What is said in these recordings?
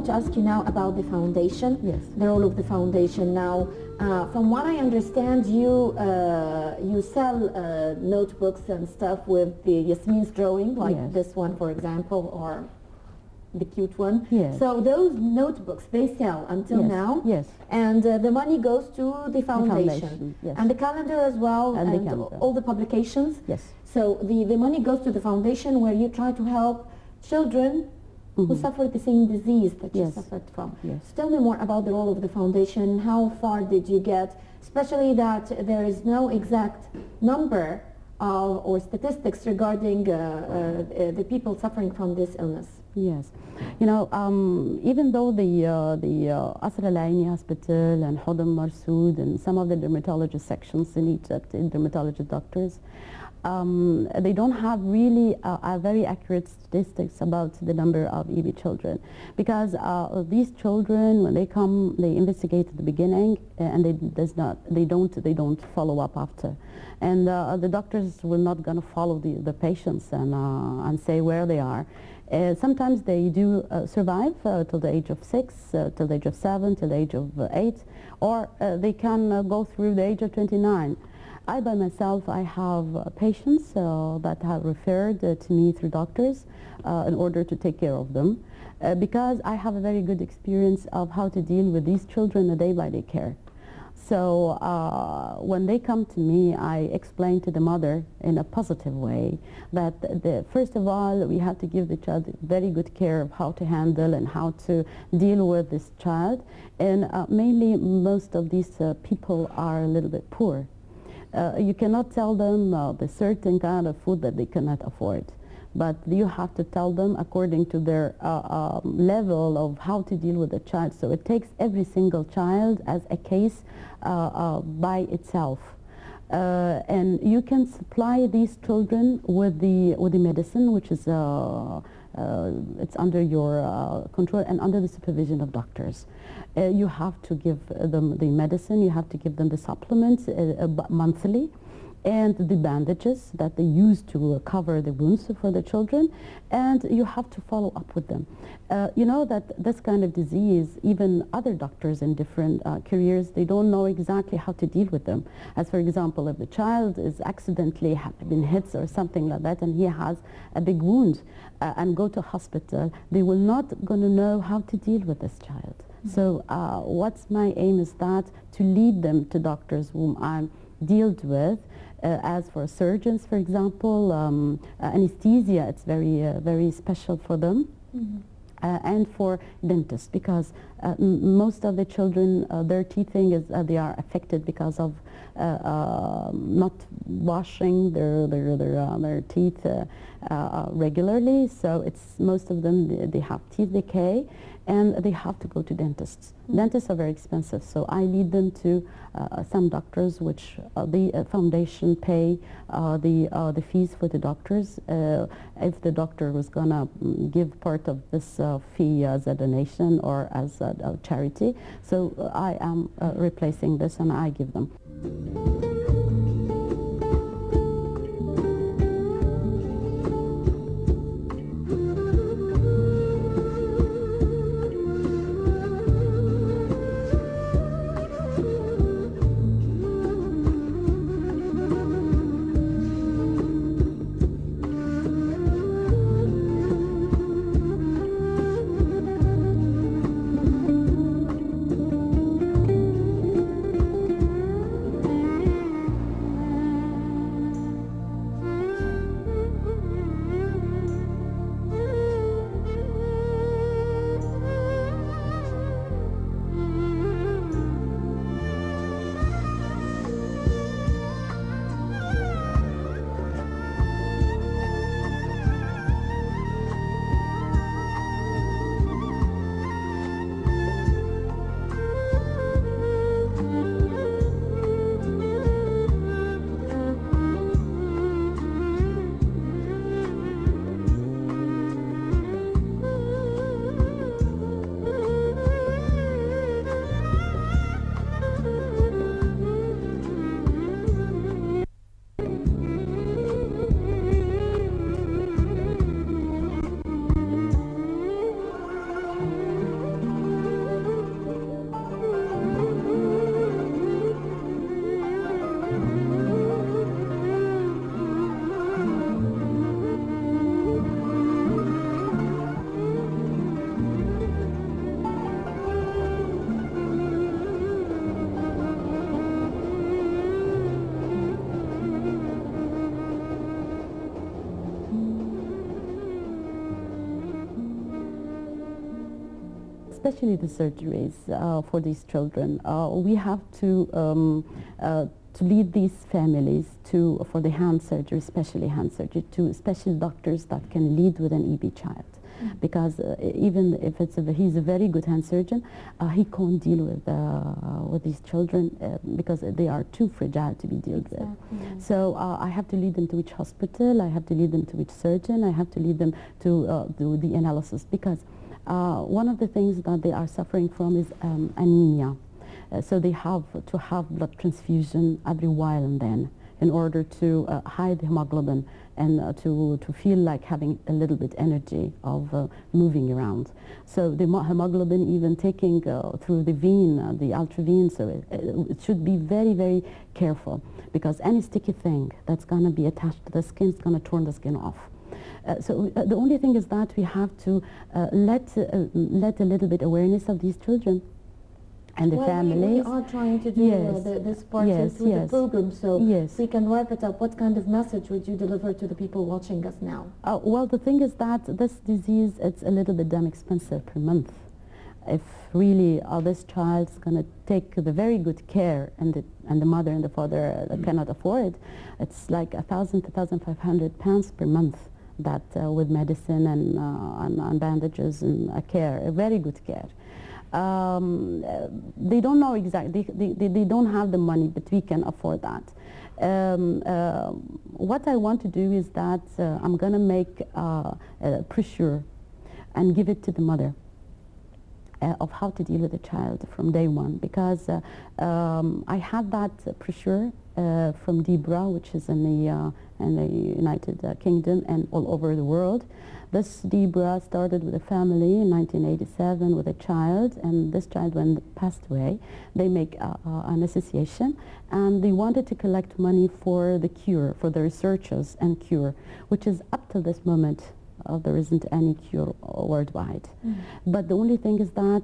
to ask you now about the foundation. Yes. The role of the foundation now. From what I understand, you sell notebooks and stuff with the Yasmin's drawing, like yes. this one, for example, or the cute one. Yes. So those notebooks, they sell until yes. now. Yes. And the money goes to the foundation. Yes. And the calendar as well, and all the publications. Yes. So the money goes to the foundation, where you try to help children who suffer the same disease that you suffered from. Yes. So tell me more about the role of the foundation. How far did you get, especially that there is no exact number or statistics regarding the people suffering from this illness? Yes, you know, even though the Asr Al Aini Hospital and Hodam Marsood and some of the dermatology sections in Egypt, dermatology doctors, they don't have really a very accurate statistics about the number of EB children, because these children, when they come, they investigate at the beginning and they don't follow up after, and the doctors will not gonna follow the patients and say where they are. Sometimes they do survive till the age of 6, till the age of 7, till the age of 8, or they can go through the age of 29. I by myself, I have patients that have referred to me through doctors in order to take care of them, because I have a very good experience of how to deal with these children day by day care. So when they come to me, I explain to the mother in a positive way that first of all, we have to give the child very good care of how to handle and how to deal with this child. And mainly most of these people are a little bit poor. You cannot tell them the certain kind of food that they cannot afford, but you have to tell them according to their level of how to deal with the child. So it takes every single child as a case by itself. And you can supply these children with the medicine, which is it's under your control and under the supervision of doctors. You have to give them the medicine, you have to give them the supplements monthly, and the bandages that they use to cover the wounds for the children, and you have to follow up with them. You know that this kind of disease, even other doctors in different careers, they don't know exactly how to deal with them. As for example, if the child is accidentally been hit or something like that, and he has a big wound and go to hospital, they will not going to know how to deal with this child. So what's my aim is that to lead them to doctors whom I'm dealt with. As for surgeons, for example, anesthesia, it's very special for them. And for dentists, because most of the children, their teething is they are affected because of not washing their teeth regularly. So it's most of them, they have teeth decay, and they have to go to dentists. Dentists are very expensive, so I lead them to some doctors, which the foundation pay the fees for the doctors. If the doctor was gonna give part of this fee as a donation or as a charity, so I am replacing this and I give them. especially the surgeries for these children. We have to lead these families for the hand surgery, especially hand surgery, to special doctors that can lead with an EB child. Because even if he's a very good hand surgeon, he can't deal with these children because they are too fragile to be dealt with. So I have to lead them to each hospital, I have to lead them to each surgeon, I have to lead them to do the analysis, because one of the things that they are suffering from is anemia. So they have to have blood transfusion every while and then in order to hide hemoglobin and to feel like having a little bit energy of moving around. So the hemoglobin even taking through the vein, the ultravene, so it should be very, very careful, because any sticky thing that's going to be attached to the skin is going to turn the skin off. So the only thing is that we have to let a little bit awareness of these children and the families. We are trying to do this part through the program, so we can wrap it up. What kind of message would you deliver to the people watching us now? Well, the thing is that this disease, it's a little bit damn expensive per month. If really this child's going to take the very good care and the mother and the father cannot afford, it's like 1,000 to 1,500 pounds per month. That with medicine and bandages and care, a very good care. They don't know exactly, they don't have the money, but we can afford that. What I want to do is that I'm going to make a brochure and give it to the mother of how to deal with the child from day one, because I had that brochure from Debra, which is in the United Kingdom and all over the world. This Debra started with a family in 1987 with a child, and this child, when it passed away, they make an association, and they wanted to collect money for the cure, for the researchers and cure, which is up to this moment there isn't any cure worldwide. But the only thing is that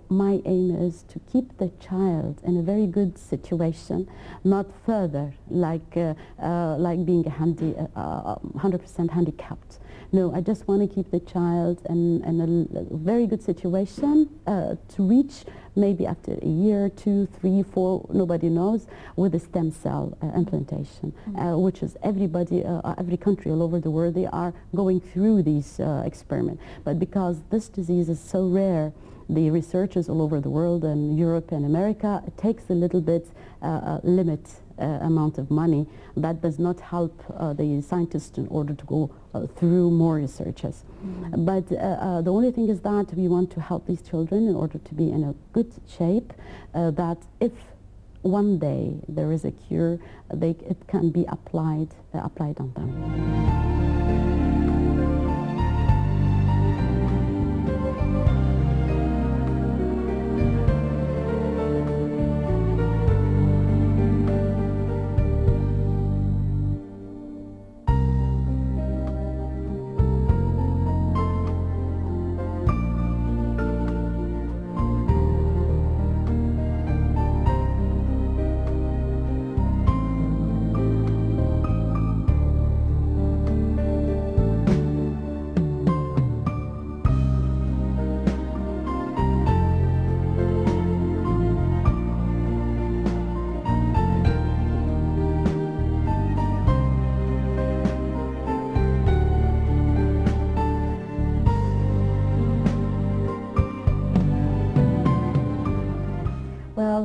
my aim is to keep the child in a very good situation, not further like being 100% handicapped. No, I just want to keep the child in a very good situation to reach maybe after a year, 2, 3, 4, nobody knows, with a stem cell implantation, which is everybody, every country all over the world, they are going through these experiments. But because this disease is so rare, the researchers all over the world and Europe and America, it takes a little bit limit amount of money that does not help the scientists in order to go through more researches. But the only thing is that we want to help these children in order to be in a good shape, that if one day there is a cure, it can be applied on them.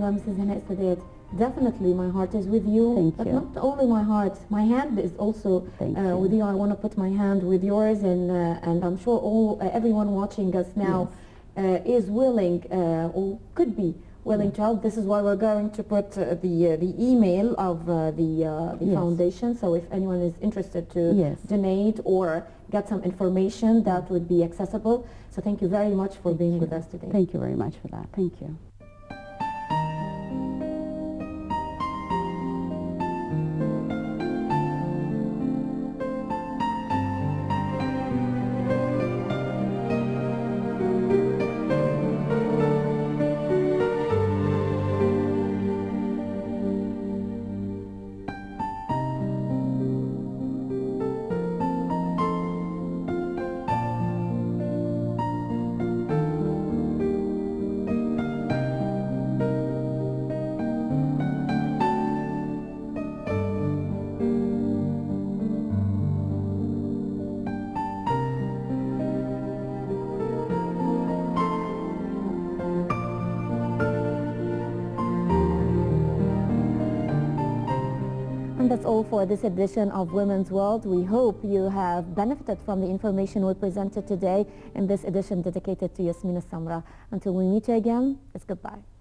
Mrs. Hanaa Sadat, definitely my heart is with you. Thank but you. not only my heart, my hand is also with you. I want to put my hand with yours, and I'm sure everyone watching us now is willing or could be willing to help. This is why we're going to put the email of the foundation. So if anyone is interested to donate or get some information, that would be accessible. So thank you very much for being with us today. Thank you very much for that. Thank you. And that's all for this edition of Women's World. We hope you have benefited from the information we presented today in this edition dedicated to Yasmina Samra. Until we meet you again, it's goodbye.